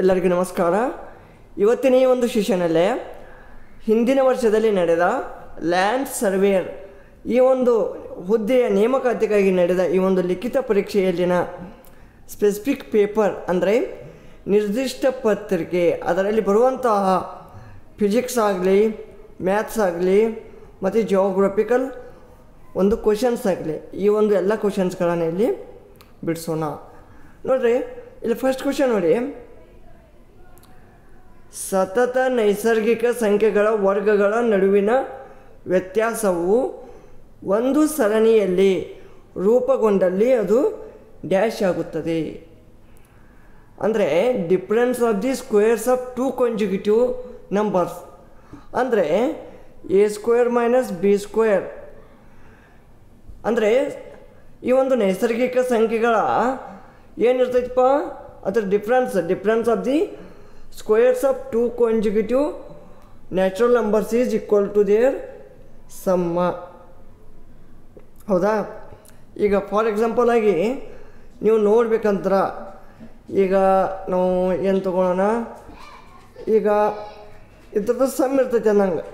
ಎಲ್ಲರಿಗೂ ನಮಸ್ಕಾರ. ಇವತ್ತಿನ ಈ ಒಂದು ಸೆಷನಲ್ಲೇ ಹಿಂದಿನ ವರ್ಷದಲ್ಲಿ ನಡೆದ ಲ್ಯಾಂಡ್ ಸರ್ವೇಯರ್ ಈ ಒಂದು ಹುದ್ದೆಯ ನೇಮಕಾತಿಗಾಗಿ ನಡೆದ ಈ ಒಂದು ಲಿಖಿತ ಪರೀಕ್ಷೆಯಲ್ಲಿನ ಸ್ಪೆಸಿಫಿಕ್ ಪೇಪರ್ ಅಂದರೆ ನಿರ್ದಿಷ್ಟ ಪತ್ರಿಕೆ, ಅದರಲ್ಲಿ ಬರುವಂತಹ ಫಿಸಿಕ್ಸ್ ಆಗಲಿ, ಮ್ಯಾಥ್ಸ್ ಆಗಲಿ ಮತ್ತು ಜಿಯೋಗ್ರಫಿಕಲ್ ಒಂದು ಕ್ವಶನ್ಸ್ ಆಗಲಿ, ಈ ಒಂದು ಎಲ್ಲ ಕ್ವಶನ್ಸ್ಗಳನ್ನು ಇಲ್ಲಿ ಬಿಡಿಸೋಣ. ನೋಡಿರಿ, ಇಲ್ಲಿ ಫಸ್ಟ್ ಕ್ವಶನ್ ನೋಡಿ, ಸತತ ನೈಸರ್ಗಿಕ ಸಂಖ್ಯೆಗಳ ವರ್ಗಗಳ ನಡುವಿನ ವ್ಯತ್ಯಾಸವು ಒಂದು ಸರಣಿಯಲ್ಲಿ ರೂಪುಗೊಂಡಲ್ಲಿ ಅದು ಡ್ಯಾಶ್ ಆಗುತ್ತದೆ. ಅಂದರೆ difference of the squares of two consecutive numbers, ಅಂದರೆ a square minus b square. ಅಂದರೆ ಈ ಒಂದು ನೈಸರ್ಗಿಕ ಸಂಖ್ಯೆಗಳ ಏನಿರ್ತೈತಪ್ಪ, ಅದರ difference of the squares of two consecutive natural numbers is equal to their sum. ಹೌದಾ? ಈಗ ಫಾರ್ ಎಕ್ಸಾಂಪಲ್ ಆಗಿ ನೀವು ನೋಡ್ಬೇಕಂದ್ರೆ ಈಗ ನಾವು ಏನು ತೊಗೊಳ್ಳೋಣ, ಈಗ ಇದ್ರದ್ದು ಸಮ್ ಇರ್ತೈತೆ ಅನ್ನಂಗೆ,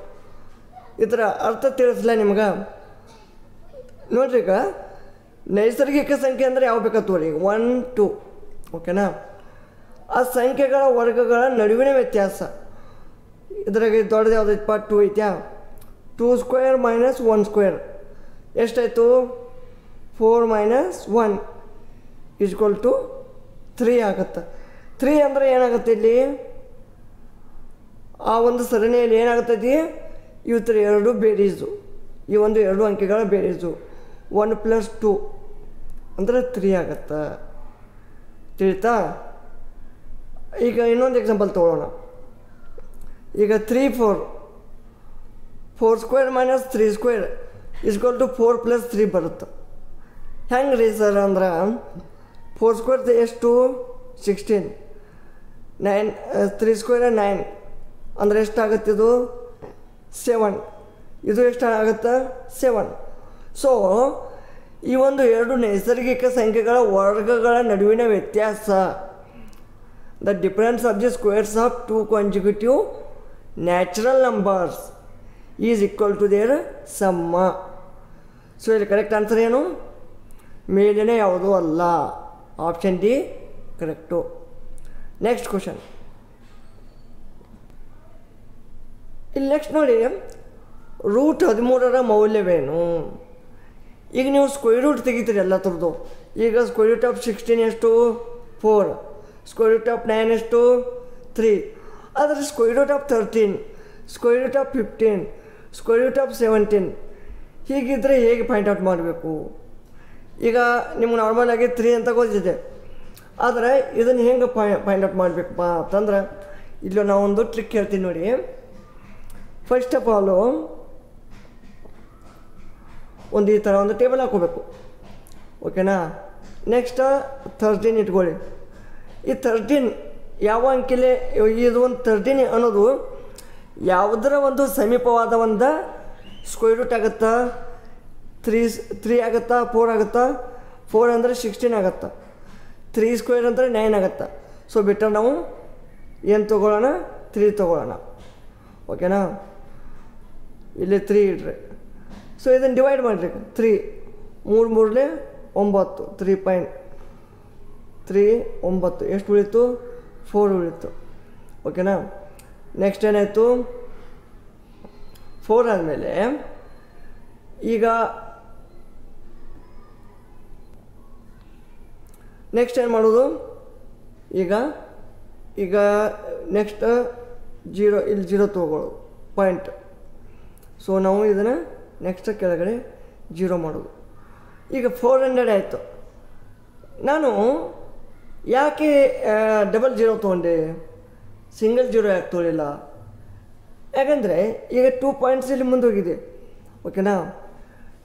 ಇದರ ಅರ್ಥ ತಿಳಿಸ್ಲ ನಿಮ್ಗೆ. ನೋಡ್ರಿ, ಈಗ ನೈಸರ್ಗಿಕ ಸಂಖ್ಯೆ ಅಂದರೆ ಯಾವ ಬೇಕಾಗ್ತದೆ ನೋಡಿ, 1 2, ಓಕೆನಾ? ಆ ಸಂಖ್ಯೆಗಳ ವರ್ಗಗಳ ನಡುವಿನ ವ್ಯತ್ಯಾಸ, ಇದ್ರಾಗ ದೊಡ್ಡದು ಯಾವುದೈತಪ್ಪ, 2 ಐತ್ಯಾ, 2 ಸ್ಕ್ವೇರ್ ಮೈನಸ್ 1 ಸ್ಕ್ವೇರ್ ಎಷ್ಟಾಯಿತು, 4 ಮೈನಸ್ 1 ಈಕ್ವಲ್ ಟು 3 ಆಗುತ್ತೆ. 3 ಅಂದರೆ ಏನಾಗುತ್ತೆ, ಇಲ್ಲಿ ಆ ಒಂದು ಸರಣಿಯಲ್ಲಿ ಏನಾಗುತ್ತೈತಿ, ಇವತ್ತರ ಎರಡು ಬೇರೀಸು, ಈ ಒಂದು ಎರಡು ಅಂಕೆಗಳ ಬೇರೀಸು 1 + 2 ಅಂದರೆ 3 ಆಗುತ್ತೆ. ತಿಳಿತಾ? ಈಗ ಇನ್ನೊಂದು ಎಕ್ಸಾಂಪಲ್ ತೊಗೊಳ್ಳೋಣ. ಈಗ 3 4 square minus 3 square equal to 4 + 3 ಬರುತ್ತೆ. ಹೆಂಗೆ ರೀ ಸರ್ ಅಂದ್ರೆ, 4 ಸ್ಕ್ವೇರ್ ಎಷ್ಟು, 16, 9 3 ಸ್ಕ್ವೇರ್ 9 ಅಂದರೆ ಎಷ್ಟಾಗುತ್ತೆ, ಇದು 7, ಇದು ಎಷ್ಟಾಗುತ್ತೆ 7. ಸೊ ಈ ಒಂದು ಎರಡು ನೈಸರ್ಗಿಕ ಸಂಖ್ಯೆಗಳ ವರ್ಗಗಳ ನಡುವಿನ ವ್ಯತ್ಯಾಸ, the difference of the squares of two consecutive natural numbers is equal to their sum. So ಇಲ್ಲಿ ಕರೆಕ್ಟ್ ಆನ್ಸರ್ ಏನು, ಮೇಲಿನ ಯಾವುದೂ ಅಲ್ಲ, option D correct. Next question, ಇಲ್ಲಿ ನೆಕ್ಸ್ಟ್ ನೋಡಿ, ರೂಟ್ 13ರ ಮೌಲ್ಯವೇನು? ಈಗ ನೀವು ಸ್ಕ್ವೇರ್ ರೂಟ್ ತೆಗಿತೀರಿ ಎಲ್ಲ ಥರದ್ದು. ಈಗ ಸ್ಕ್ವೇರ್ ರೂಟ್ ಆಫ್ 16 ಎಷ್ಟು, 4, ಸ್ಕ್ವೇರ್ ರೂಟ್ ಆಫ್ 9 ಎಷ್ಟು, 3, ಆದರೆ square root of 13, square root of 15, square root of 17 ಹೀಗಿದ್ದರೆ ಹೇಗೆ ಫೈಂಡ್ ಔಟ್ ಮಾಡಬೇಕು? ಈಗ ನಿಮ್ಗೆ ನಾರ್ಮಲಾಗಿ 3 ಅಂತ ಗೊತ್ತಿದೆ, ಆದರೆ ಇದನ್ನು ಹೆಂಗೆ ಫೈಂಡ್ ಔಟ್ ಮಾಡಬೇಕಪ್ಪ ಅಂತಂದ್ರೆ, ಇಲ್ಲಿ ನಾವೊಂದು ಟ್ರಿಕ್ ಹೇಳ್ತೀನಿ ನೋಡಿ. ಫಸ್ಟ್ ಆಫ್ ಆಲು ಒಂದು ಈ ಥರ ಒಂದು ಟೇಬಲ್ ಹಾಕೋಬೇಕು, ಓಕೆನಾ? ನೆಕ್ಸ್ಟ್ 13 ಇಟ್ಕೊಳ್ಳಿ. ಈ 13 ಯಾವ ಅಂಕೆಲೆ, ಇದು ಒಂದು 13 ಅನ್ನೋದು ಯಾವುದರ ಒಂದು ಸಮೀಪವಾದ ಒಂದು ಸ್ಕ್ವೇರ್ ರೂಟ್ ಆಗುತ್ತಾ, 3 ಆಗುತ್ತಾ, 4 ಆಗುತ್ತಾ, 4 ಅಂದರೆ 16 ಆಗುತ್ತಾ, 3 ಸ್ಕ್ವೇರ್ ಅಂದರೆ 9 ಆಗುತ್ತಾ. ಸೊ ಬೆಟರ್ ನಾವು ಏನು ತೊಗೊಳ್ಳೋಣ, 3 ತೊಗೊಳ್ಳೋಣ, ಓಕೆನಾ? ಇಲ್ಲಿ 3 ಇಡ್ರಿ. ಸೊ ಇದನ್ನು ಡಿವೈಡ್ ಮಾಡಿರಿ, 3 3 3 9, 3 9 ಎಷ್ಟು ಉಳಿತು, 4 ಉಳಿತು, ಓಕೆನಾ? ನೆಕ್ಸ್ಟ್ ಏನಾಯಿತು, 4 ಆದಮೇಲೆ ಈಗ ನೆಕ್ಸ್ಟ್ ಏನು ಮಾಡೋದು, ಈಗ ನೆಕ್ಸ್ಟ್ 0, ಇಲ್ಲಿ 0 ತೊಗೊಳ್ಳೋದು ಪಾಯಿಂಟ್. ಸೊ ನಾವು ಇದನ್ನು ನೆಕ್ಸ್ಟ್ ಕೆಳಗಡೆ 0 ಮಾಡೋದು. ಈಗ 400 ಆಯಿತು. ನಾನು ಯಾಕೆ ಡಬಲ್ 0 ತೊಗೊಂಡೆ, ಸಿಂಗಲ್ 0 ಯಾಕೆ ತೊಗೊಳ್ಳಿಲ್ಲ? ಯಾಕಂದರೆ ಈಗ 2 ಪಾಯಿಂಟ್ಸ್ ಇಲ್ಲಿ ಮುಂದೋಗಿದೆ, ಓಕೆನಾ?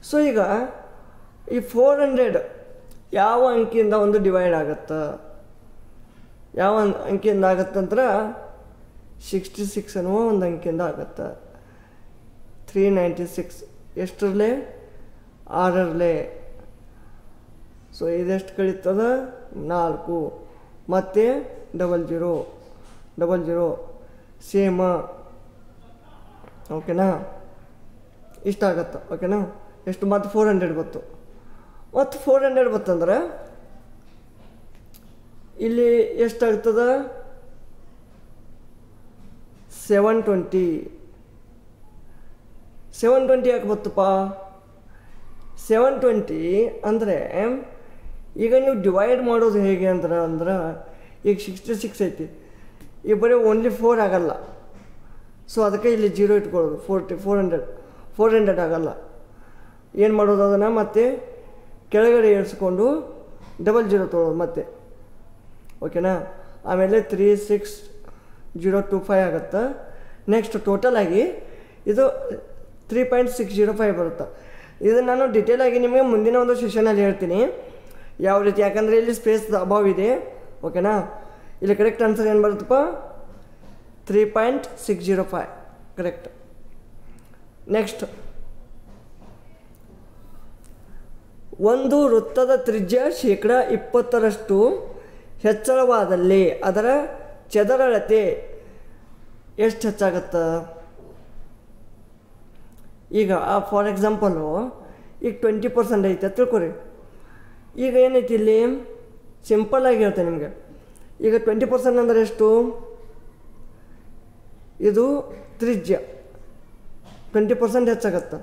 ಸೊ ಈಗ ಈ 400 ಯಾವ ಅಂಕಿಯಿಂದ ಒಂದು ಡಿವೈಡ್ ಆಗುತ್ತೆ, ಯಾವ ಅಂಕಿಯಿಂದ ಆಗುತ್ತಂದ್ರೆ 66 ಅನ್ನುವ ಒಂದು ಅಂಕಿಯಿಂದ ಆಗುತ್ತೆ. 396 ಎಷ್ಟರಲ್ಲೇ, 6ರಲ್ಲೇ. ಸೊ ಇದೆಷ್ಟು ಕಳೀತದ, 4 ಮತ್ತು 00. 00 ಸೇಮ್ ಓಕೆನಾ ಇಷ್ಟ ಆಗತ್ತೆ ಓಕೆನಾ ಎಷ್ಟು ಮತ್ತು 400 ಬತ್ತು ಮತ್ತು 400 ಬತ್ತಂದ್ರೆ ಇಲ್ಲಿ ಎಷ್ಟಾಗ್ತದೆ 720 ಯಾಕೆ ಬತ್ತಪ್ಪ 720 ಅಂದರೆ ಈಗ ನೀವು ಡಿವೈಡ್ ಮಾಡೋದು ಹೇಗೆ ಅಂದ್ರೆ ಈಗ 66 ಐತಿ ಈಗ ಬರೀ ಓನ್ಲಿ 4 ಆಗಲ್ಲ ಸೊ ಅದಕ್ಕೆ ಇಲ್ಲಿ 0 ಇಟ್ಕೊಳ್ಳೋದು 400 ಆಗಲ್ಲ ಏನು ಮಾಡೋದು ಅದನ್ನು ಮತ್ತೆ ಕೆಳಗಡೆ ಏರಿಸ್ಕೊಂಡು 00 ತೊಗೊಳೋದು ಮತ್ತೆ ಓಕೆನಾ ಆಮೇಲೆ 36025 ಆಗುತ್ತೆ ನೆಕ್ಸ್ಟ್ ಟೋಟಲ್ ಆಗಿ ಇದು 3.605 ಬರುತ್ತೆ ಇದನ್ನು ನಾನು ಡಿಟೇಲಾಗಿ ನಿಮಗೆ ಮುಂದಿನ ಒಂದು ಸೆಷನಲ್ಲಿ ಹೇಳ್ತೀನಿ ಯಾವ ರೀತಿ ಯಾಕಂದರೆ ಇಲ್ಲಿ ಸ್ಪೇಸ್ ಅಭಾವ ಇದೆ ಓಕೆನಾ ಇಲ್ಲಿ ಕರೆಕ್ಟ್ ಆನ್ಸರ್ ಏನು ಬರುತ್ತಪ್ಪ 3.605 ಕರೆಕ್ಟ್ ನೆಕ್ಸ್ಟ್ ಒಂದು ವೃತ್ತದ ತ್ರಿಜ್ಯ 20% ಹೆಚ್ಚಳವಾದಲ್ಲಿ ಅದರ ಚದರಳತೆ ಎಷ್ಟು ಹೆಚ್ಚಾಗತ್ತೆ ಈಗ ಫಾರ್ ಎಕ್ಸಾಂಪಲು ಈಗ 20% ಐತೆ ತಿಳ್ಕೊರಿ ಈಗ ಏನೈತಿ ಇಲ್ಲಿ ಸಿಂಪಲ್ಲಾಗಿ ಹೇಳ್ತೇನೆ ನಿಮಗೆ ಈಗ 20% ಅಂದರೆ ಎಷ್ಟು ಇದು ತ್ರಿಜ್ಯ 20% ಹೆಚ್ಚಾಗತ್ತೆ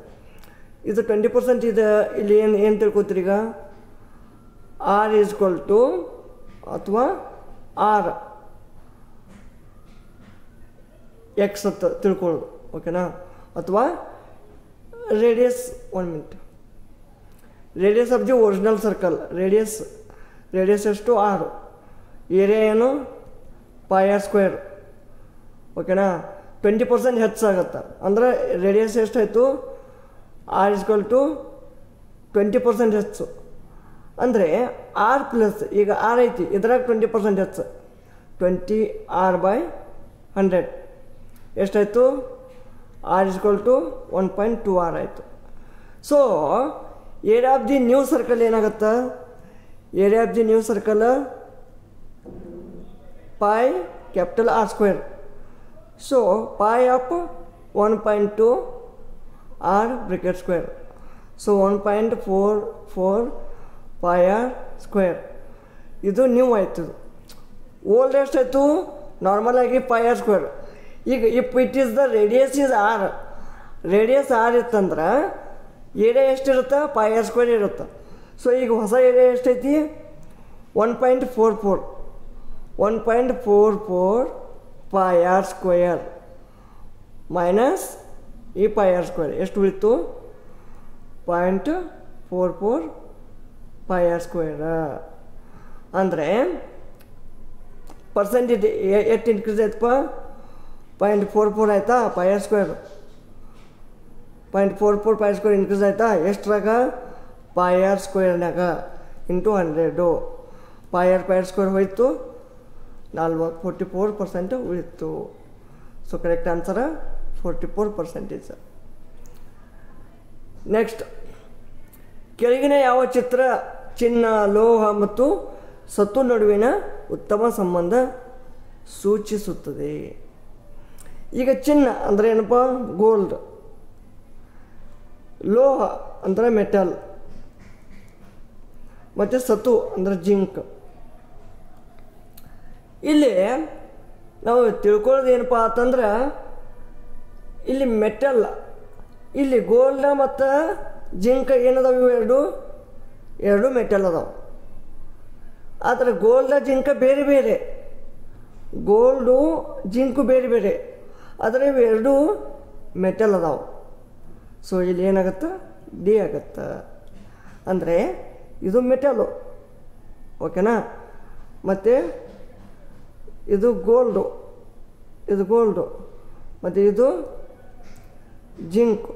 ಇದು 20% ಇದೆ ಇಲ್ಲಿ ಏನು ತಿಳ್ಕೊತೀರಿ ಈಗ ಆರ್ ಈಸ್ಕ್ವಲ್ ಟು ಅಥವಾ ಆರ್ ಎಕ್ಸ್ ಅಂತ ತಿಳ್ಕೊಳ್ಳೋದು ಓಕೆನಾ ಅಥವಾ radius 1 minute radius of the original circle radius ಎಷ್ಟು ಆರು ಏರಿಯಾ ಏನು πr² ಓಕೆನಾ 20% ಹೆಚ್ಚಾಗತ್ತೆ ಅಂದರೆ ರೇಡಿಯಸ್ ಎಷ್ಟಾಯಿತು ಆರ್ ಈಸ್ಕ್ವಲ್ ಟು 20% ಹೆಚ್ಚು ಅಂದರೆ ಆರ್ ಪ್ಲಸ್ ಈಗ ಆರ್ ಐತಿ ಇದ್ರಾಗ 20% ಹೆಚ್ಚು 20r/100 ಎಷ್ಟಾಯಿತು ಆರ್ ಈಸ್ಕ್ವಲ್ ಟು 1.2 r ಆಯಿತು so area of the new circle ಏನಾಗುತ್ತೆ area of the new circle πR². So pi of 1.2 r bracket square. So 1.44 pi r². ಇದು ನ್ಯೂ ಆಯಿತು. ಓಲ್ಡ್ ಎಷ್ಟಾಯಿತು ನಾರ್ಮಲ್ ಆಗಿ πr². ಈಗ if it is the radius is R, radius R ಇತ್ತಂದ್ರೆ area ಎಷ್ಟಿರುತ್ತೆ πr² ಇರುತ್ತೆ. So ಈಗ ಹೊಸ ಏರಿಯಾ ಎಷ್ಟೈತಿ 1.44 πr² ಮೈನಸ್ ಈ πr² ಎಷ್ಟು ಉಳಿತು 0.44 πr². ಅಂದರೆ ಪರ್ಸೆಂಟೇಜ್ ಎಷ್ಟು ಇನ್ಕ್ರೀಸ್ ಆಯ್ತಪ್ಪ 0.44 ಆಯಿತಾ πr². 0.44 πr² ಇನ್ಕ್ರೀಸ್ ಆಯಿತಾ ಎಷ್ಟ್ರಾಗ πr²ನಾಗ ಇಂಟು 100 πr² ಹೋಯಿತು 44% ಉಳಿತು. So correct ಆನ್ಸರ 44%. ನೆಕ್ಸ್ಟ್, ಕೆಳಗಿನ ಯಾವ ಚಿತ್ರ ಚಿನ್ನ, ಲೋಹ ಮತ್ತು ಸತು ನಡುವಿನ ಉತ್ತಮ ಸಂಬಂಧ ಸೂಚಿಸುತ್ತದೆ? ಈಗ ಚಿನ್ನ ಅಂದರೆ ಏನಪ್ಪ ಗೋಲ್ಡ್, ಲೋಹ ಅಂದರೆ ಮೆಟಲ್, ಮತ್ತು ಸತು ಅಂದರೆ ಜಿಂಕ್. ಇಲ್ಲಿ ನಾವು ತಿಳ್ಕೊಳ್ಳೋದು ಏನಪ್ಪ ಅಂತಂದ್ರೆ ಇಲ್ಲಿ ಮೆಟಲ್, ಇಲ್ಲಿ ಗೋಲ್ಡ ಮತ್ತು ಜಿಂಕ್ ಏನದಾವ ಎರಡು ಮೆಟಲ್ ಅದಾವೆ. ಆದರೆ ಗೋಲ್ಡ ಜಿಂಕ ಬೇರೆ ಬೇರೆ, ಗೋಲ್ಡು ಜಿಂಕು ಬೇರೆ ಬೇರೆ, ಆದರೆ ಇವೆರಡು ಮೆಟಲ್ ಅದಾವೆ. ಸೊ ಇಲ್ಲಿ ಏನಾಗುತ್ತೆ ಡಿ ಆಗುತ್ತೆ. ಅಂದರೆ ಇದು ಮೆಟಲು, ಓಕೆನಾ, ಮತ್ತು ಇದು ಗೋಲ್ಡು, ಮತ್ತು ಇದು ಜಿಂಕು,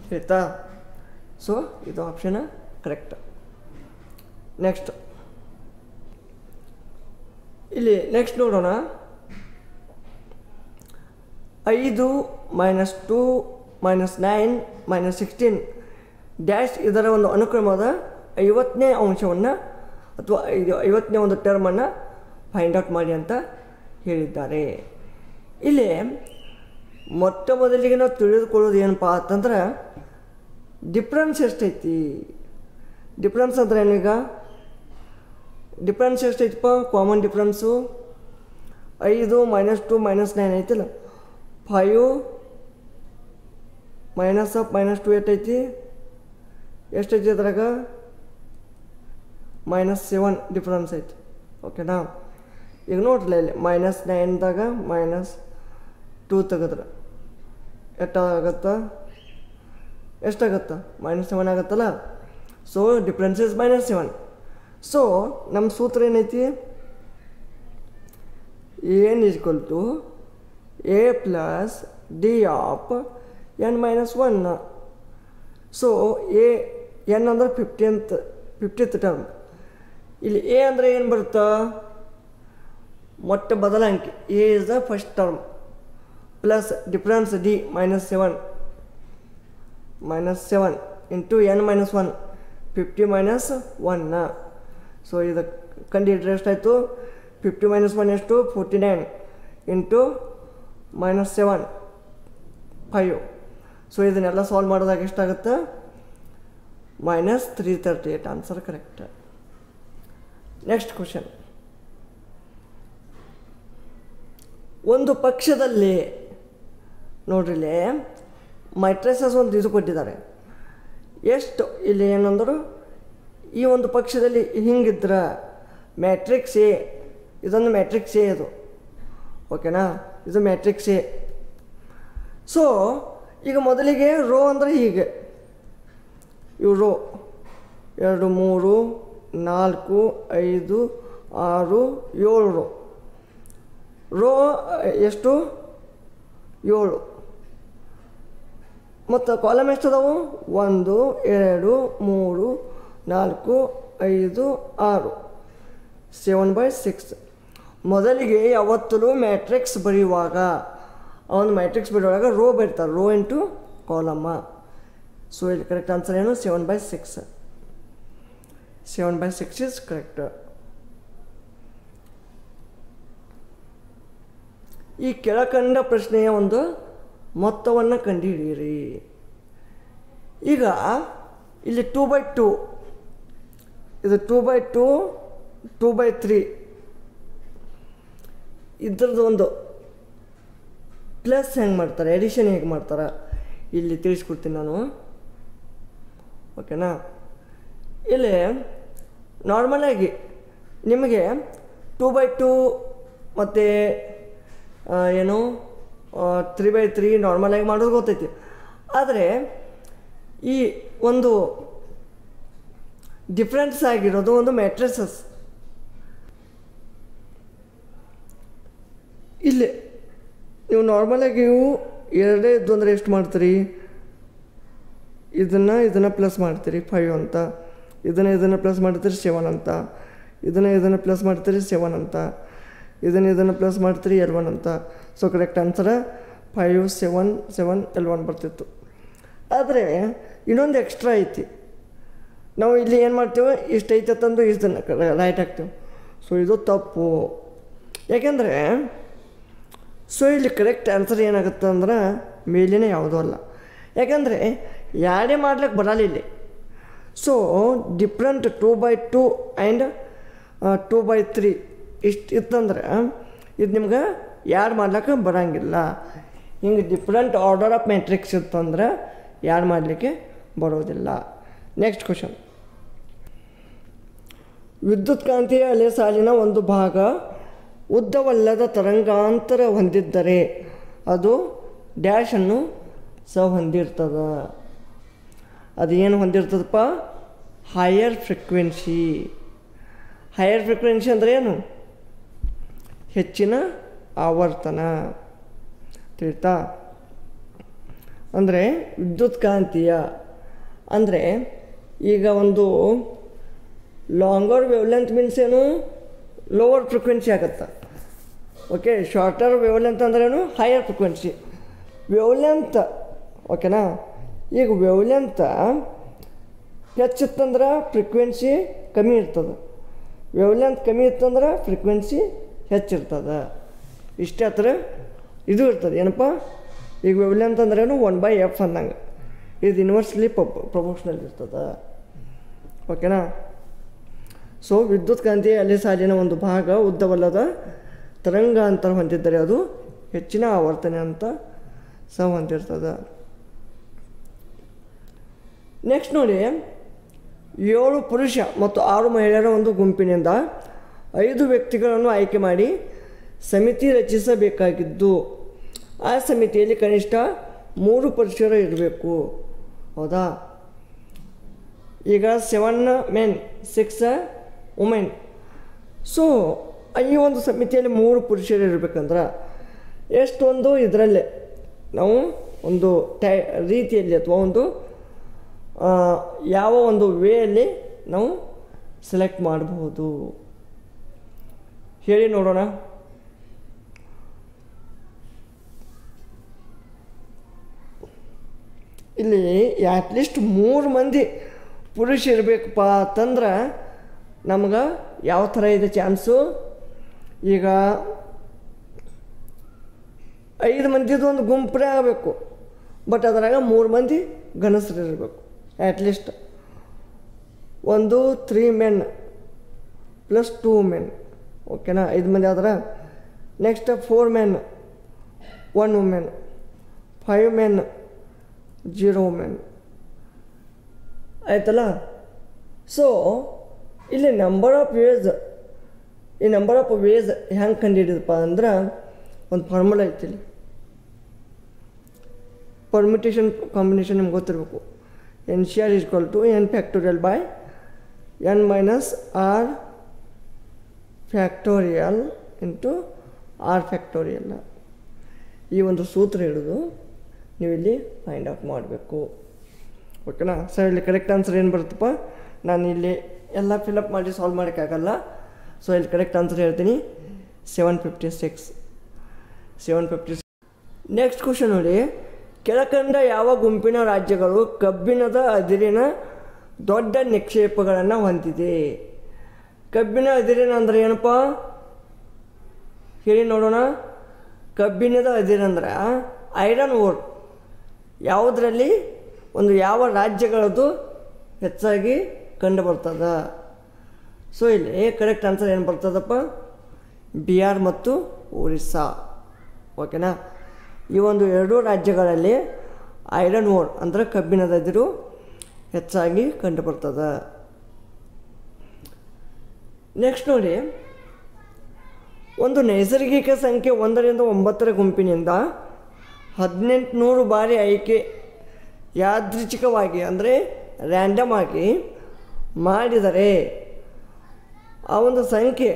ಆಯಿತಾ? ಸೊ ಇದು ಆಪ್ಷನ್ ಕರೆಕ್ಟ್. ನೆಕ್ಸ್ಟ್ ಇಲ್ಲಿ ನೆಕ್ಸ್ಟ್ ನೋಡೋಣ. 5 - 2 - 9 - 16 ಡ್ಯಾಶ್ ಇದರ ಒಂದು ಅನುಕ್ರಮದ 50ನೇ ಅಂಶವನ್ನು ಅಥವಾ 50ನೇ ಒಂದು ಟರ್ಮನ್ನು ಫೈಂಡ್ ಔಟ್ ಮಾಡಿ ಅಂತ ಹೇಳಿದ್ದಾರೆ. ಇಲ್ಲಿ ಮೊಟ್ಟ ಮೊದಲಿಗೆ ನಾವು ತಿಳಿದುಕೊಳ್ಳೋದು ಏನಪ್ಪ ಅಂತಂದ್ರೆ ಡಿಫ್ರೆನ್ಸ್ ಎಷ್ಟೈತಿ. ಡಿಫ್ರೆನ್ಸ್ ಅಂದ್ರೆ ಏನೀಗ ಡಿಫ್ರೆನ್ಸ್ ಎಷ್ಟೈತಪ್ಪ? ಕಾಮನ್ ಡಿಫ್ರೆನ್ಸು 5 -2 -9 ಐತಿಲ್ಲ. 5 -2 ಎಷ್ಟೈತಿ? ಎಷ್ಟೈತಿ ಅದ್ರಾಗ? -7 ಡಿಫ್ರೆನ್ಸ್ ಐತಿ. ಓಕೆನಾ? ಈಗ ನೋಡ್ರಲ್ಲ ಇಲ್ಲಿ -9ದಾಗ -2 ತೆಗೆದ್ರೆ ಎಷ್ಟಾಗತ್ತಾ? -7 ಆಗತ್ತಲ್ಲ. So difference is -7. ಸೊ ನಮ್ಮ ಸೂತ್ರ ಏನೈತಿ? n = a + d of n - 1. So n ಅಂದ್ರೆ 50th ಟರ್ಮ್. ಇಲ್ಲಿ a ಅಂದರೆ ಏನು ಬರುತ್ತಾ? ಮೊಟ್ಟ ಮೊದಲ ಅಂಕಿ. a is the first term plus difference d -7 into n - 1 50 - 1. So ಇದು ಕಂಡುಹಿಡಿದ್ರೆ ಎಷ್ಟಾಯಿತು? 50 - 1 ಎಷ್ಟು? 49 ಇಂಟು -7 5. ಸೊ ಇದನ್ನೆಲ್ಲ ಸಾಲ್ವ್ ಮಾಡಿದಾಗ ಎಷ್ಟಾಗುತ್ತೆ? -338. Answer correct. Next question. ಒಂದು ಪಕ್ಷದಲ್ಲಿ ನೋಡ್ರಿಲ್ಲಿ ಮೈಟ್ರೈಸಸ್ ಒಂದು ಇದು ಕೊಟ್ಟಿದ್ದಾರೆ. ಎಷ್ಟು ಇಲ್ಲಿ ಏನಂದ್ರು, ಈ ಒಂದು ಪಕ್ಷದಲ್ಲಿ ಹಿಂಗಿದ್ರೆ ಮ್ಯಾಟ್ರಿಕ್ಸ್ ಎ, ಇದೊಂದು ಮ್ಯಾಟ್ರಿಕ್ಸ್ ಎ ಇದು. ಓಕೆನಾ? ಇದು ಮ್ಯಾಟ್ರಿಕ್ಸ್ ಎ. ಸೊ ಈಗ ಮೊದಲಿಗೆ ರೋ ಅಂದರೆ ಹೀಗೆ, ಇವು ರೋ 2 3 4 5 6 7 ರೋ ಎಷ್ಟು? 7. ಮತ್ತು ಕಾಲಮ್ ಎಷ್ಟು ಅದಾವು? 1 2 3 4 5 6 7/6. ಮೊದಲಿಗೆ ಯಾವತ್ತೂ ಮ್ಯಾಟ್ರಿಕ್ಸ್ ಬರೆಯುವಾಗ ಅವನು ಮ್ಯಾಟ್ರಿಕ್ಸ್ ಬರೆಯುವಾಗ ರೋ ಬರೀತಾರೆ, ರೋ ಇಂಟು ಕಾಲಮ್ಮ. ಸೊ ಇಲ್ಲಿ ಕರೆಕ್ಟ್ ಆನ್ಸರ್ ಏನು? 7/6. 7/6 ಇಸ್ ಕರೆಕ್ಟ್. ಈ ಕೆಳಕಂಡ ಪ್ರಶ್ನೆಯ ಒಂದು ಮೊತ್ತವನ್ನು ಕಂಡುಹಿಡಿಯಿರಿ. ಈಗ ಇಲ್ಲಿ 2/2, ಇದು 2/2 2/3 ಇದ್ರದ್ದು ಒಂದು ಪ್ಲಸ್ ಹೆಂಗೆ ಮಾಡ್ತಾರೆ, ಎಡಿಷನ್ ಹೇಗೆ ಮಾಡ್ತಾರೆ ಇಲ್ಲಿ ತಿಳಿಸ್ಕೊಡ್ತೀನಿ ನಾನು. ಓಕೆನಾ? ಇಲ್ಲಿ ನಾರ್ಮಲಾಗಿ ನಿಮಗೆ 2/2 ಮತ್ತು ಏನು 3/3 ನಾರ್ಮಲಾಗಿ ಮಾಡೋದು ಗೊತ್ತೈತಿ. ಆದರೆ ಈ ಒಂದು ಡಿಫ್ರೆನ್ಸ್ ಆಗಿರೋದು ಒಂದು ಮ್ಯಾಟ್ರಿಸಸ್. ಇಲ್ಲಿ ನೀವು ನಾರ್ಮಲಾಗಿ ಇವು ಎರಡೇ ಇದ್ದು ಅಂದರೆ ಎಷ್ಟು ಮಾಡ್ತೀರಿ? ಇದನ್ನು ಪ್ಲಸ್ ಮಾಡ್ತೀರಿ 5 ಅಂತ, ಇದನ್ನು ಪ್ಲಸ್ ಮಾಡ್ತೀರಿ 7 ಅಂತ, ಇದನ್ನು ಪ್ಲಸ್ ಮಾಡ್ತೀರಿ 7 ಅಂತ, ಇದನ್ನು ಪ್ಲಸ್ ಮಾಡ್ತೀರಿ L1 ಅಂತ. ಸೊ ಕರೆಕ್ಟ್ ಆನ್ಸರ್ 5 7 7 L1 ಬರ್ತಿತ್ತು. ಆದರೆ ಇನ್ನೊಂದು ಎಕ್ಸ್ಟ್ರಾ ಐತಿ. ನಾವು ಇಲ್ಲಿ ಏನು ಮಾಡ್ತೇವೆ? ಇಷ್ಟು ಐತೆ ತಂದು ಇದನ್ನು ರೈಟ್ ಹಾಕ್ತೇವೆ. ಸೊ ಇದು ತಪ್ಪು. ಯಾಕೆಂದರೆ ಸೊ ಇಲ್ಲಿ ಕರೆಕ್ಟ್ ಆನ್ಸರ್ ಏನಾಗುತ್ತೆ ಅಂದ್ರೆ ಮೇಲಿನ ಯಾವುದೂ ಅಲ್ಲ. ಯಾಕಂದರೆ ಯಾರೇ ಮಾಡ್ಲಿಕ್ಕೆ ಬರಲ್ಲ ಇಲ್ಲಿ. ಸೊ ಡಿಫ್ರೆಂಟ್ 2/2 ಆ್ಯಂಡ್ 2/3 ಇಷ್ಟು ಇತ್ತಂದ್ರೆ ಇದು ನಿಮ್ಗೆ ಯಾರು ಮಾಡ್ಲಿಕ್ಕೆ ಬರೋಂಗಿಲ್ಲ. ಹಿಂಗೆ ಡಿಫ್ರೆಂಟ್ ಆರ್ಡರ್ ಆಫ್ ಮ್ಯಾಟ್ರಿಕ್ಸ್ ಇತ್ತಂದ್ರೆ ಯಾರು ಮಾಡಲಿಕ್ಕೆ ಬರೋದಿಲ್ಲ. Next question. ವಿದ್ಯುತ್ಕಾಂತೀಯ ಅಲೆ ಸಾಲಿನ ಒಂದು ಭಾಗ ಉದ್ದವಲ್ಲದ ತರಂಗಾಂತರ ಹೊಂದಿದ್ದರೆ ಅದು ಡ್ಯಾಶನ್ನು ಸಹ ಹೊಂದಿರ್ತದೆ. ಅದು ಏನು ಹೊಂದಿರ್ತದಪ್ಪ? Higher frequency. ಹೈಯರ್ ಫ್ರೀಕ್ವೆನ್ಸಿ ಅಂದರೆ ಏನು? ಹೆಚ್ಚಿನ ಆವರ್ತನ. ತಿಳಿತಾ? ಅಂದರೆ ವಿದ್ಯುತ್ಕಾಂತೀಯ ಅಂದರೆ ಈಗ ಒಂದು ಲಾಂಗರ್ ವೇವ್ಲೆಂತ್ ಮೀನ್ಸ್ ಏನು? ಲೋವರ್ ಫ್ರೀಕ್ವೆನ್ಸಿ ಆಗುತ್ತೆ. ಓಕೆ. ಶಾರ್ಟರ್ ವೇವ್ಲೆಂತ್ ಅಂದ್ರೇನು? Higher frequency. ವೇವ್ಲೆಂತ್ ಓಕೆನಾ? ಈಗ ವೇವ್ಲೆಂತ್ ಹೆಚ್ಚಿತ್ತಂದ್ರೆ ಫ್ರೀಕ್ವೆನ್ಸಿ ಕಮ್ಮಿ ಇರ್ತದೆ, ವೇವ್ಲೆಂತ್ ಕಮ್ಮಿ ಇತ್ತಂದ್ರೆ ಫ್ರೀಕ್ವೆನ್ಸಿ ಹೆಚ್ಚಿರ್ತದೆ. ಇಷ್ಟೇ ಹತ್ರ ಇದು ಇರ್ತದೆ ಏನಪ್ಪ, ಈಗ ವೇವ್ಲೆಂತ್ ಅಂದ್ರೇನು 1/f ಅಂದಂಗೆ, ಇದು ಇನ್ವರ್ಸ್ಲಿ ಪ್ರಪೋರ್ಷನಲ್ ಇರ್ತದೆ. ಓಕೆನಾ. ಸೊ ವಿದ್ಯುತ್ ಕಾಂತೀಯ ಅಲೆ ಸಾಲಿನ ಒಂದು ಭಾಗ ಉದ್ದವಲ್ಲದ ತರಂಗಾಂತರ ಹೊಂದಿದ್ದರೆ ಅದು ಹೆಚ್ಚಿನ ಆವರ್ತನೆ ಅಂತ ಸಹ ಹೊಂದಿರ್ತದೆ. ನೆಕ್ಸ್ಟ್ ನೋಡಿ, 7 ಪುರುಷ ಮತ್ತು 6 ಮಹಿಳೆಯರ ಒಂದು ಗುಂಪಿನಿಂದ 5 ವ್ಯಕ್ತಿಗಳನ್ನು ಆಯ್ಕೆ ಮಾಡಿ ಸಮಿತಿ ರಚಿಸಬೇಕಾಗಿದ್ದು, ಆ ಸಮಿತಿಯಲ್ಲಿ ಕನಿಷ್ಠ 3 ಪುರುಷರು ಇರಬೇಕು. ಹೌದಾ. ಈಗ 7 men 6 ವುಮೆನ್. ಸೊ ಈ ಒಂದು ಸಮಿತಿಯಲ್ಲಿ 3 ಪುರುಷರು ಇರಬೇಕಂದ್ರೆ ಎಷ್ಟೊಂದು ಇದರಲ್ಲೇ ನಾವು ಒಂದು ರೀತಿಯಲ್ಲಿ ಅಥವಾ ಒಂದು ಯಾವ ಒಂದು ವೇಯಲ್ಲಿ ನಾವು ಸೆಲೆಕ್ಟ್ ಮಾಡಬಹುದು ಹೇಳಿ ನೋಡೋಣ. ಇಲ್ಲಿ ಅಟ್ಲೀಸ್ಟ್ 3 ಮಂದಿ ಪುರುಷ ಇರಬೇಕಪ್ಪ ಅಂತಂದ್ರೆ ನಮ್ಗೆ ಯಾವ ಥರ ಇದೆ ಚಾನ್ಸು. ಈಗ 5 ಮಂದಿದು ಒಂದು ಗುಂಪೇ ಆಗಬೇಕು, ಬಟ್ ಅದರಾಗ 3 ಮಂದಿ ಗಣಸರು ಇರಬೇಕು ಅಟ್ಲೀಸ್ಟ್. 3 men + 2 men. ಓಕೆನಾ. 5 ಮಂದಿ ಆದ್ರೆ next 4 men 1 woman, 5 men 0 woman ಆಯ್ತಲ್ಲ. ಸೊ ಇಲ್ಲಿ ನಂಬರ್ ಆಫ್ ವೇಸ್, ಈ ನಂಬರ್ ಆಫ್ ವೇಸ್ ಹೆಂಗೆ ಕಂಡುಹಿಡಿದಪ್ಪ ಅಂದ್ರೆ ಒಂದು ಫಾರ್ಮುಲಾ ಐತಿ ಇಲ್ಲಿ. ಪರ್ಮಿಟೇಷನ್ ಕಾಂಬಿನೇಷನ್ ನಿಮ್ಗೆ ಗೊತ್ತಿರಬೇಕು. NCR = n factorial by n minus r factorial into r factorial. ಈ ಒಂದು ಸೂತ್ರ ಹಿಡಿದು ನೀವು ಇಲ್ಲಿ ಫೈಂಡ್ ಔಟ್ ಮಾಡಬೇಕು. ಓಕೆನಾ. ಸೊ ಇಲ್ಲಿ ಕರೆಕ್ಟ್ ಆನ್ಸರ್ ಏನು ಬರುತ್ತಪ್ಪ, ನಾನು ಇಲ್ಲಿ ಎಲ್ಲ ಫಿಲಪ್ ಮಾಡಿ ಸಾಲ್ವ್ ಮಾಡೋಕ್ಕಾಗಲ್ಲ. ಸೊ ಇಲ್ಲಿ ಕರೆಕ್ಟ್ ಆನ್ಸರ್ ಹೇಳ್ತೀನಿ 756. ನೆಕ್ಸ್ಟ್ ಕ್ವಶನ್ ನೋಡಿ, ಕೆಳಕಂಡ ಯಾವ ಗುಂಪಿನ ರಾಜ್ಯಗಳು ಕಬ್ಬಿಣದ ಅದಿರಿನ ದೊಡ್ಡ ನಿಕ್ಷೇಪಗಳನ್ನು ಹೊಂದಿದೆ? ಕಬ್ಬಿಣ ಅದಿರಿನ ಅಂದರೆ ಏನಪ್ಪ ಹೇಳಿ ನೋಡೋಣ. ಕಬ್ಬಿಣದ ಅದಿರಂದ್ರೆ ಐರನ್ ಓರ್. ಯಾವುದರಲ್ಲಿ ಒಂದು ಯಾವ ರಾಜ್ಯಗಳದ್ದು ಹೆಚ್ಚಾಗಿ ಕಂಡು ಬರ್ತದೆ? ಸೊ ಇಲ್ಲಿ ಕರೆಕ್ಟ್ ಆನ್ಸರ್ ಏನು ಬರ್ತದಪ್ಪ, ಬಿಹಾರ್ ಮತ್ತು ಒರಿಸ್ಸಾ. ಓಕೆನಾ. ಈ ಒಂದು 2 ರಾಜ್ಯಗಳಲ್ಲಿ ಐರನ್ ಓರ್ ಅಂದರೆ ಕಬ್ಬಿಣದ ಅದಿರು ಹೆಚ್ಚಾಗಿ ಕಂಡು ಬರ್ತದೆ. ನೆಕ್ಸ್ಟ್ ನೋಡಿ, ಒಂದು ನೈಸರ್ಗಿಕ ಸಂಖ್ಯೆ 1 ರಿಂದ 9 ಗುಂಪಿನಿಂದ 1800 ಬಾರಿ ಆಯ್ಕೆ ಯಾದೃಚ್ಛಿಕವಾಗಿ ಅಂದರೆ ರ್ಯಾಂಡಮ್ ಆಗಿ ಮಾಡಿದರೆ ಆ ಒಂದು ಸಂಖ್ಯೆ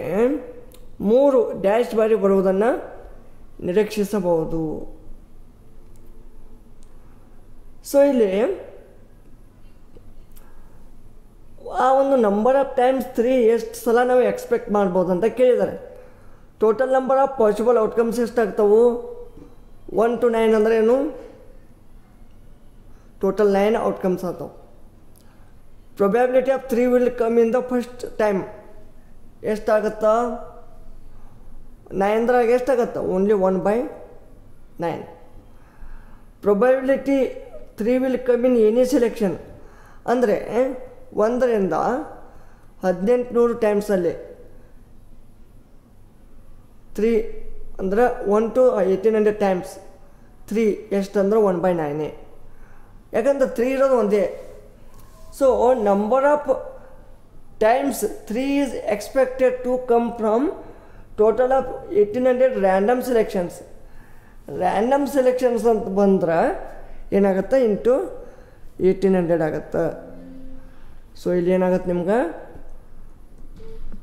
3 ಬಾರಿ ಬರುವುದನ್ನು ನಿರೀಕ್ಷಿಸಬಹುದು. ಸೊ ಇಲ್ಲಿ ಆ ಒಂದು ನಂಬರ್ ಆಫ್ ಟೈಮ್ಸ್ 3 ಎಷ್ಟು ಸಲ ನಾವು ಎಕ್ಸ್ಪೆಕ್ಟ್ ಮಾಡ್ಬೋದು ಅಂತ ಕೇಳಿದ್ದಾರೆ. Total number of possible outcomes ಎಷ್ಟಾಗ್ತವೆ? 1 to 9 ಅಂದರೆ ಏನು? ಟೋಟಲ್ 9 ಔಟ್ಕಮ್ಸ್ ಆಗ್ತವೆ. Probability of 3 will come in the first time ಎಷ್ಟಾಗುತ್ತಾ? 9ದ್ರಾಗ ಎಷ್ಟಾಗತ್ತೆ? Only 1/9. Probability 3 will come in any selection ಅಂದರೆ 1 ರಿಂದ 1800 ಟೈಮ್ಸಲ್ಲಿ 3 ಅಂದ್ರೆ 1 to 1800 ಟೈಮ್ಸ್ 3 ಎಷ್ಟಂದ್ರೆ 1/9. ಯಾಕಂದ್ರೆ 3 ಇರೋದು ಒಂದೇ. So number of times 3 is expected to come from total of 1800 random selections. Random selections ಅಂತ ಬಂದ್ರೆ ಏನಾಗುತ್ತೆ? ಇಂಟು 1800 ಆಗುತ್ತೆ. ಸೊ ಇಲ್ಲಿ ಏನಾಗುತ್ತೆ ನಿಮ್ಗೆ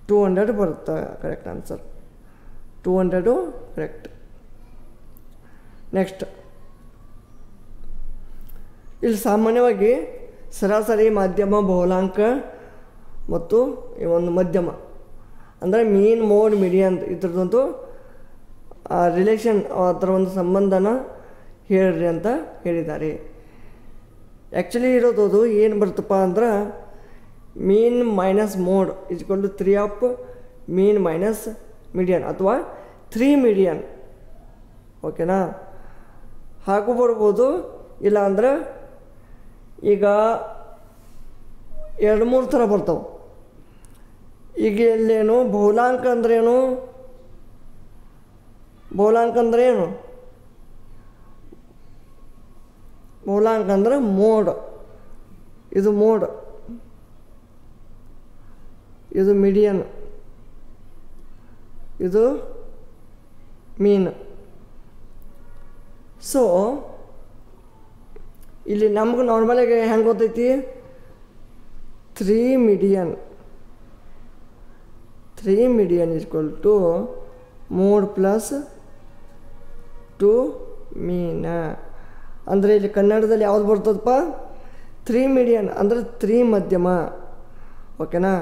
200 ಬರುತ್ತೆ. Correct answer 200 correct. ನೆಕ್ಸ್ಟ್ ಇಲ್ಲಿ ಸಾಮಾನ್ಯವಾಗಿ ಸರಾಸರಿ, ಮಾಧ್ಯಮ, ಬಹುಲಾಂಕ ಮತ್ತು ಈ ಒಂದು ಮಧ್ಯಮ ಅಂದರೆ ಮೀನ್, ಮೋಡ್, ಮೀಡಿಯನ್ ಇದ್ರದ್ದೊಂದು ರಿಲೇಷನ್, ಅದರ ಒಂದು ಸಂಬಂಧನ ಹೇಳ್ರಿ ಅಂತ ಹೇಳಿದ್ದಾರೆ. ಆ್ಯಕ್ಚುಲಿ ಇರೋದು ಅದು ಏನು ಬರುತ್ತಪ್ಪ ಅಂದ್ರೆ mean minus mode = 3 of mean minus median ಅಥವಾ 3 ಮೀಡಿಯನ್ ಓಕೆನಾ. ಹಾಗೂ ಬರ್ಬೋದು, ಇಲ್ಲ ಅಂದ್ರೆ ಈಗ 2-3 ಥರ ಬರ್ತಾವೆ. ಈಗ ಇಲ್ಲೇನು ಬಹುಲಾಂಕ ಅಂದ್ರೇನು? ಬಹುಲಾಂಕ ಅಂದ್ರೆ ಏನು? ಬಹುಲಾಂಕ ಅಂದ್ರೆ ಮೋಡ್. ಇದು ಮೋಡ್, ಇದು ಮೀಡಿಯನ್, ಇದು ಮೀನ್. ಸೊ ಇಲ್ಲಿ ನಮ್ಗೆ ನಾರ್ಮಲಾಗಿ ಹೆಂಗೆ ಗೊತ್ತೈತಿ? 3 median equal to mode plus 2 mean. ಅಂದರೆ ಇಲ್ಲಿ ಕನ್ನಡದಲ್ಲಿ ಯಾವ್ದು ಬರ್ತದಪ್ಪ? 3 ಮೀಡಿಯನ್ ಅಂದರೆ 3 ಮಧ್ಯಮ. ಓಕೆನಾ.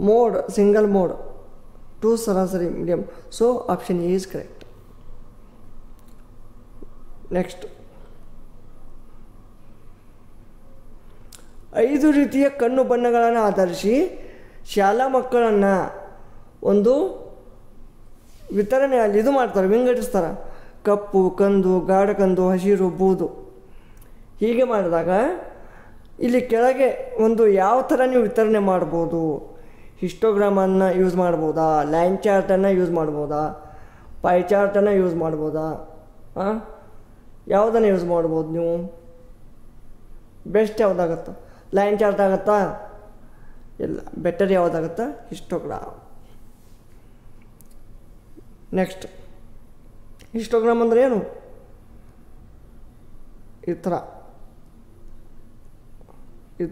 ಮೋಡ್ ಸಿಂಗಲ್ ಮೋಡ್, 2 ಸರಾಸರಿ medium. So option A is correct. Next, 5 ರೀತಿಯ ಕಣ್ಣು ಬಣ್ಣಗಳನ್ನು ಆಧರಿಸಿ ಶಾಲಾ ಮಕ್ಕಳನ್ನು ಒಂದು ವಿತರಣೆಯಲ್ಲಿ ಇದು ಮಾಡ್ತಾರೆ, ವಿಂಗಡಿಸ್ತಾರೆ. ಕಪ್ಪು, ಕಂದು, ಗಾಢ ಕಂದು, ಹಸಿರು, ಬೂದು. ಹೀಗೆ ಮಾಡಿದಾಗ ಇಲ್ಲಿ ಕೆಳಗೆ ಒಂದು ಯಾವ ಥರ ನೀವು ವಿತರಣೆ ಮಾಡ್ಬೋದು? ಹಿಸ್ಟೋಗ್ರಾಮನ್ನು ಯೂಸ್ ಮಾಡ್ಬೋದಾ? ಲೈನ್ ಚಾರ್ಟನ್ನು ಯೂಸ್ ಮಾಡ್ಬೋದಾ? ಪೈ ಚಾರ್ಟನ್ನು ಯೂಸ್ ಮಾಡ್ಬೋದಾ? ಯಾವುದನ್ನು ಯೂಸ್ ಮಾಡ್ಬೋದು ನೀವು? ಬೆಸ್ಟ್ ಯಾವುದಾಗತ್ತಾ? ಲೈನ್ ಚಾರ್ಟ್ ಆಗುತ್ತಾ? ಇಲ್ಲ, ಬೆಟರ್ ಯಾವುದಾಗುತ್ತಾ? ಹಿಸ್ಟೋಗ್ರಾಮ್. ನೆಕ್ಸ್ಟ್, ಹಿಸ್ಟೋಗ್ರಾಮ್ ಅಂದರೆ ಏನು? ಈ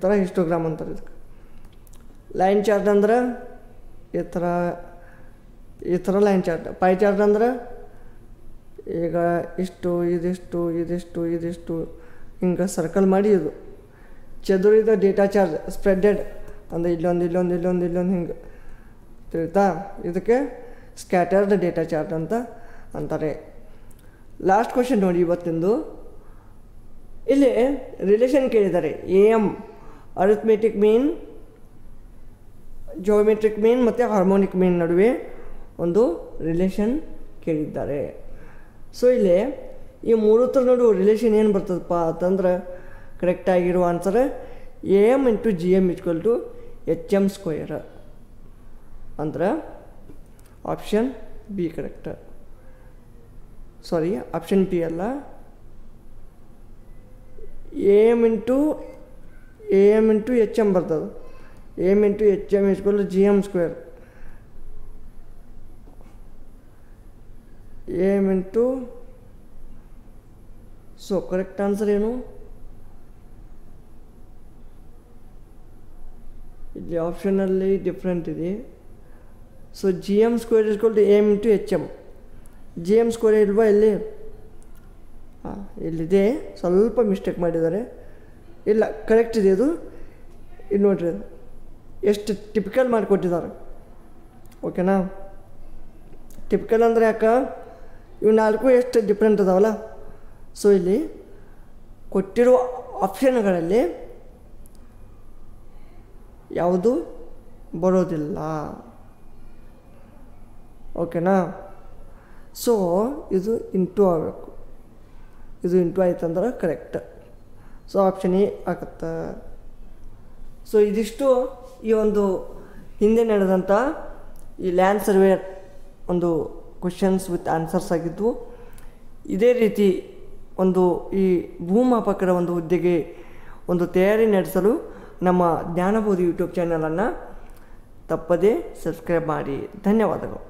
ಥರ ಹಿಸ್ಟೋಗ್ರಾಮ್ ಅಂತಾರೆ ಇದಕ್ಕೆ. ಲೈನ್ ಚಾರ್ಟ್ ಅಂದ್ರೆ ಈ ಥರ ಲೈನ್ ಚಾರ್ಟ್. ಪೈ ಚಾರ್ಟ್ ಅಂದ್ರೆ ಈಗ ಇಷ್ಟು ಇದಿಷ್ಟು ಹಿಂಗೆ ಸರ್ಕಲ್ ಮಾಡಿ ಇದು ಚದುರಿದ ಡೇಟಾ ಚಾರ್ಜ್ ಸ್ಪ್ರೆಡೆಡ್ ಅಂದರೆ ಇಲ್ಲೊಂದು ಹಿಂಗೆ ತಿಳಿತಾ? ಇದಕ್ಕೆ ಸ್ಕ್ಯಾಟರ್ಡ್ ಡೇಟಾ ಚಾರ್ಟ್ ಅಂತ ಅಂತಾರೆ. ಲಾಸ್ಟ್ ಕ್ವಶನ್ ನೋಡಿ ಇವತ್ತಿಂದು. ಇಲ್ಲಿ ರಿಲೇಷನ್ ಕೇಳಿದ್ದಾರೆ. AM ಅರಿಥ್ಮೆಟಿಕ್ ಮೀನ್, ಜಿಯೋಮೆಟ್ರಿಕ್ ಮೀನ್ ಮತ್ತು ಹಾರ್ಮೋನಿಕ್ ಮೀನ್ ನಡುವೆ ಒಂದು ರಿಲೇಷನ್ ಕೇಳಿದ್ದಾರೆ. ಸೊ ಇಲ್ಲಿ ಈ 3 ನಡುವೆ ರಿಲೇಷನ್ ಏನು ಬರ್ತದಪ್ಪ ಅಂತಂದ್ರೆ ಕರೆಕ್ಟಾಗಿರುವ ಆನ್ಸರ್ AM × GM = HM². ಅಂದ್ರೆ ಆಪ್ಷನ್ ಬಿ ಕರೆಕ್ಟ್. ಸಾರಿ, ಆಪ್ಷನ್ ಪಿ ಅಲ್ಲ. AM × HM ಬರ್ತದೆ. AM × HM = GM². AM × so correct answer ಏನು? ಇಲ್ಲಿ ಆಪ್ಷನಲ್ಲಿ ಡಿಫ್ರೆಂಟ್ ಇದೆ. So GM² = AM × HM. GM² ಇಲ್ವಾ ಇಲ್ಲಿ? ಇಲ್ಲಿದೆ, ಸ್ವಲ್ಪ ಮಿಸ್ಟೇಕ್ ಮಾಡಿದ್ದಾರೆ. ಇಲ್ಲ, ಕರೆಕ್ಟ್ ಇದೆ ಇದು. ಇದು ನೋಡ್ರಿ, ಎಷ್ಟು ಟಿಪಿಕಲ್ ಮಾಡಿಕೊಟ್ಟಿದ್ದಾರೆ. ಓಕೆನಾ. ಟಿಪಿಕಲ್ ಅಂದರೆ ಯಾಕೆ? ಇವು 4 ಎಷ್ಟು ಡಿಫ್ರೆಂಟ್ ಅದಾವಲ್ಲ. ಸೊ ಇಲ್ಲಿ ಕೊಟ್ಟಿರುವ ಆಪ್ಷನ್ಗಳಲ್ಲಿ ಯಾವುದು ಬರೋದಿಲ್ಲ. ಓಕೆನಾ. ಸೊ ಇದು ಇಂಟು ಆಗಬೇಕು. ಇದು ಇಂಟು ಆಯ್ತಂದ್ರೆ ಕರೆಕ್ಟ್. ಸೊ ಆಪ್ಷನ್ ಎ ಆಗುತ್ತೆ. ಸೊ ಇದಿಷ್ಟು ಈ ಒಂದು ಹಿಂದೆ ನಡೆದಂಥ ಈ ಲ್ಯಾಂಡ್ ಸರ್ವೇಯರ್ ಒಂದು ಕ್ವಶನ್ಸ್ ವಿತ್ ಆನ್ಸರ್ಸ್ ಆಗಿದ್ವು. ಇದೇ ರೀತಿ ಒಂದು ಈ ಭೂಮಾಪಕರ ಒಂದು ಹುದ್ದೆಗೆ ಒಂದು ತಯಾರಿ ನಡೆಸಲು ನಮ್ಮ ಜ್ಞಾನಬೋಧಿ ಯೂಟ್ಯೂಬ್ ಚಾನಲನ್ನು ತಪ್ಪದೇ ಸಬ್ಸ್ಕ್ರೈಬ್ ಮಾಡಿ. ಧನ್ಯವಾದಗಳು.